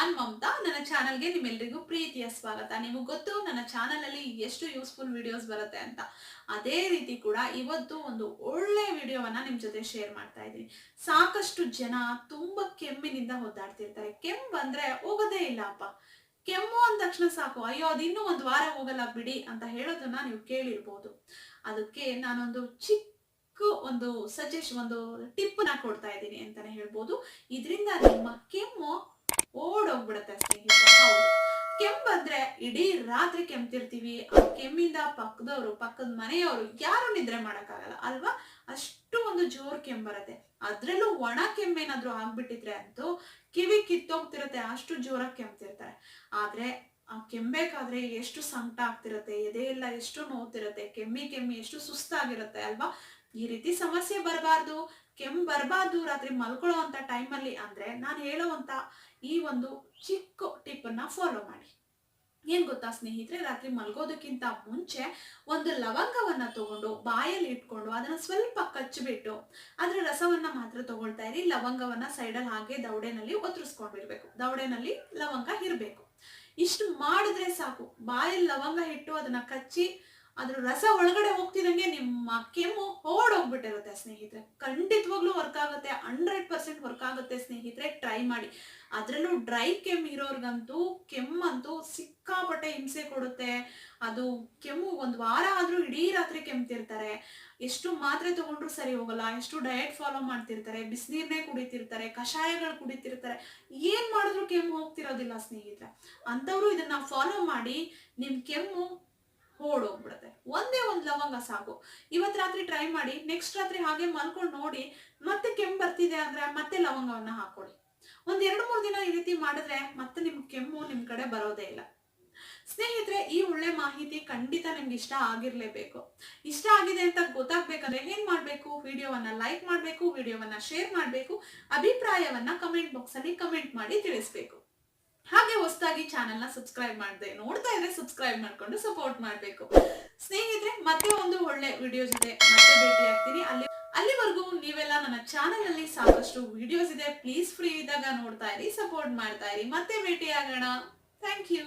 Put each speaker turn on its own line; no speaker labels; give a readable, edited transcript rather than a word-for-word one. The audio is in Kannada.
ನಾನ್ ಮಮತಾ. ನನ್ನ ಚಾನಲ್ಗೆ ನಿಮ್ಮೆಲ್ಲರಿಗೂ ಪ್ರೀತಿಯ ಸ್ವಾಗತ. ನಿಮಗೆ ಗೊತ್ತು ನನ್ನ ಚಾನಲ್ ಅಲ್ಲಿ ಎಷ್ಟು ಯೂಸ್ಫುಲ್ ವಿಡಿಯೋಸ್ ಬರುತ್ತೆ ಅಂತ. ಅದೇ ರೀತಿ ಕೂಡ ಇವತ್ತು ಒಂದು ಒಳ್ಳೆ ವಿಡಿಯೋವನ್ನ ನಿಮ್ ಜೊತೆ ಶೇರ್ ಮಾಡ್ತಾ ಇದ್ದೀನಿ. ಸಾಕಷ್ಟು ಜನ ತುಂಬಾ ಕೆಮ್ಮಿನಿಂದ ಒದ್ದಾಡ್ತಿರ್ತಾರೆ. ಕೆಮ್ಮು ಬಂದ್ರೆ ಹೋಗೋದೇ ಇಲ್ಲ ಅಪ್ಪ. ಕೆಮ್ಮು ಅಂದ ತಕ್ಷಣ ಸಾಕು, ಅಯ್ಯೋ ಅದಿನ್ನೂ ಒಂದು ವಾರ ಹೋಗಲ್ಲ ಬಿಡಿ ಅಂತ ಹೇಳೋದನ್ನ ನೀವು ಕೇಳಿರ್ಬೋದು. ಅದಕ್ಕೆ ನಾನೊಂದು ಒಂದು ಸಜೆಷನ್, ಒಂದು ಟಿಪ್ ನ ಕೊಡ್ತಾ ಇದ್ದೀನಿ ಅಂತಾನೆ ಹೇಳ್ಬೋದು. ಇದರಿಂದ ನಿಮ್ಮ ಕೆಮ್ಮು ಓಡೋಗ್ಬಿಡತ್ತೆ ಸ್ನೇಹಿತರೆ. ಹೌದು, ಕೆಮ್ಮು ಬಂದ್ರೆ ಇಡೀ ರಾತ್ರಿ ಕೆಮ್ತಿರ್ತೀವಿ. ಆ ಕೆಮ್ಮಿಂದ ಪಕ್ಕದವರು, ಪಕ್ಕದ ಮನೆಯವರು ಯಾರು ನಿದ್ರೆ ಮಾಡಕ್ಕಾಗಲ್ಲ ಅಲ್ವಾ? ಅಷ್ಟು ಒಂದು ಜೋರ್ ಕೆಮ್ಮು ಬರುತ್ತೆ. ಅದ್ರಲ್ಲೂ ಒಣ ಕೆಮ್ಮೇನಾದ್ರೂ ಆಗ್ಬಿಟ್ಟಿದ್ರೆ ಅಂತೂ ಕಿವಿ ಕಿತ್ತೋಗ್ತಿರತ್ತೆ, ಅಷ್ಟು ಜೋರಾಗಿ ಕೆಮ್ತಿರ್ತಾರೆ. ಆದ್ರೆ ಆ ಕೆಮ್ಬೇಕಾದ್ರೆ ಎಷ್ಟು ಸಂಕಟ ಆಗ್ತಿರತ್ತೆ, ಎದೆ ಎಲ್ಲ ಎಷ್ಟು ನೋವ್ತಿರತ್ತೆ, ಕೆಮ್ಮಿ ಎಷ್ಟು ಸುಸ್ತಾಗಿರತ್ತೆ ಅಲ್ವಾ? ಈ ರೀತಿ ಸಮಸ್ಯೆ ಬರಬಾರ್ದು, ಕೆಮ್ಮು ಬರಬಾರ್ದು ರಾತ್ರಿ ಮಲ್ಕೊಳ್ಳೋ ಅಂತ ಟೈಮಲ್ಲಿ ಅಂದ್ರೆ ನಾನು ಹೇಳೋವಂತ ಈ ಒಂದು ಚಿಕ್ಕ ಟಿಪ್ ಅನ್ನ ಫಾಲೋ ಮಾಡಿ. ಏನ್ ಗೊತ್ತಾ ಸ್ನೇಹಿತರೆ, ರಾತ್ರಿ ಮಲ್ಗೋದಕ್ಕಿಂತ ಮುಂಚೆ ಒಂದು ಲವಂಗವನ್ನ ತಗೊಂಡು ಬಾಯಲ್ಲಿ ಇಟ್ಕೊಂಡು ಅದನ್ನ ಸ್ವಲ್ಪ ಕಚ್ಚಿಬಿಟ್ಟು ಅದ್ರ ರಸವನ್ನ ಮಾತ್ರ ತಗೊಳ್ತಾ ಇರಿ. ಲವಂಗವನ್ನ ಸೈಡಲ್ಲಿ ಹಾಗೆ ದವಡೆನಲ್ಲಿ ಒತ್ತರಿಸ್ಕೊಂಡಿರ್ಬೇಕು, ದವಡೆನಲ್ಲಿ ಲವಂಗ ಇರ್ಬೇಕು. ಇಷ್ಟು ಮಾಡಿದ್ರೆ ಸಾಕು. ಬಾಯಲ್ಲಿ ಲವಂಗ ಇಟ್ಟು ಅದನ್ನ ಕಚ್ಚಿ ಅದ್ರ ರಸ ಒಳಗಡೆ ಹೋಗ್ತಿದಂಗೆ ನಿಮ್ಮ ಕೆಮ್ಮು ಓಡೋಗ್ಬಿಟ್ಟಿರುತ್ತೆ ಸ್ನೇಹಿತರೆ. ಖಂಡಿತವಾಗ್ಲೂ ವರ್ಕ್ ಆಗುತ್ತೆ, 100% ವರ್ಕ್ ಆಗುತ್ತೆ ಸ್ನೇಹಿತರೆ. ಟ್ರೈ ಮಾಡಿ. ಅದ್ರಲ್ಲೂ ಡ್ರೈ ಕೆಮ್ಮು ಇರೋರ್ಗಂತೂ ಕೆಮ್ಮಂತೂ ಸಿಕ್ಕಾಪಟ್ಟೆ ಹಿಂಸೆ ಕೊಡುತ್ತೆ. ಅದು ಕೆಮ್ಮು ಒಂದು ವಾರ ಆದ್ರೂ ಇಡೀ ರಾತ್ರಿ ಕೆಮ್ತಿರ್ತಾರೆ. ಎಷ್ಟು ಮಾತ್ರೆ ತಗೊಂಡ್ರು ಸರಿ ಹೋಗಲ್ಲ, ಎಷ್ಟು ಡಯಟ್ ಫಾಲೋ ಮಾಡ್ತಿರ್ತಾರೆ, ಬಿಸಿನೀರ್ನೇ ಕುಡಿತಿರ್ತಾರೆ, ಕಷಾಯಗಳು ಕುಡಿತಿರ್ತಾರೆ, ಏನ್ ಮಾಡಿದ್ರು ಕೆಮ್ಮು ಹೋಗ್ತಿರೋದಿಲ್ಲ ಸ್ನೇಹಿತರೆ. ಅಂತವ್ರು ಇದನ್ನ ಫಾಲೋ ಮಾಡಿ ನಿಮ್ ಕೆಮ್ಮು ಓಡೋಗ್ಬಿಡುತ್ತೆ. ಒಂದೇ ಒಂದು ಲವಂಗ ಸಾಕು. ಇವತ್ತು ರಾತ್ರಿ ಟ್ರೈ ಮಾಡಿ, ನೆಕ್ಸ್ಟ್ ರಾತ್ರಿ ಹಾಗೆ ಮಲ್ಕೊಂಡು ನೋಡಿ, ಮತ್ತೆ ಕೆಮ್ಮು ಬರ್ತಿದೆ ಅಂದ್ರೆ ಮತ್ತೆ ಲವಂಗವನ್ನ ಹಾಕೊಳ್ಳಿ. ಒಂದ್ 2-3 ದಿನ ಈ ರೀತಿ ಮಾಡಿದ್ರೆ ಮತ್ತೆ ನಿಮ್ ಕೆಮ್ಮು ನಿಮ್ ಕಡೆ ಬರೋದೇ ಇಲ್ಲ ಸ್ನೇಹಿತರೆ. ಈ ಒಳ್ಳೆ ಮಾಹಿತಿ ಖಂಡಿತ ನಿಮ್ಗೆ ಇಷ್ಟ ಆಗಿರ್ಲೇಬೇಕು. ಇಷ್ಟ ಆಗಿದೆ ಅಂತ ಗೊತ್ತಾಗ್ಬೇಕಂದ್ರೆ ಏನ್ ಮಾಡ್ಬೇಕು? ವಿಡಿಯೋವನ್ನ ಲೈಕ್ ಮಾಡ್ಬೇಕು, ವಿಡಿಯೋವನ್ನ ಶೇರ್ ಮಾಡ್ಬೇಕು, ಅಭಿಪ್ರಾಯವನ್ನ ಕಮೆಂಟ್ ಬಾಕ್ಸ್ ಅಲ್ಲಿ ಕಮೆಂಟ್ ಮಾಡಿ ತಿಳಿಸ್ಬೇಕು. ಹಾಗೆ ಹೊಸದಾಗಿ ಚಾನೆಲ್ ನ ಸಬ್ಸ್ಕ್ರೈಬ್ ಮಾಡದೆ ನೋಡ್ತಾ ಇದ್ರೆ ಸಬ್ಸ್ಕ್ರೈಬ್ ಮಾಡ್ಕೊಂಡು ಸಪೋರ್ಟ್ ಮಾಡ್ಬೇಕು ಸ್ನೇಹಿತರೆ. ಮತ್ತೆ ಒಂದು ಒಳ್ಳೆ ವಿಡಿಯೋ ಜೊತೆ ಮತ್ತೆ ಭೇಟಿ ಆಗ್ತೀನಿ. ಅಲ್ಲಿವರೆಗೂ ನೀವೆಲ್ಲ ನನ್ನ ಚಾನೆಲ್ ಅಲ್ಲಿ ಸಾಕಷ್ಟು ವಿಡಿಯೋಸ್ ಇದೆ, ಪ್ಲೀಸ್ ಫ್ರೀ ಇದ್ದಾಗ ನೋಡ್ತಾ ಇರಿ, ಸಪೋರ್ಟ್ ಮಾಡ್ತಾ ಇರಿ. ಮತ್ತೆ ಭೇಟಿ ಆಗೋಣ. Thank you.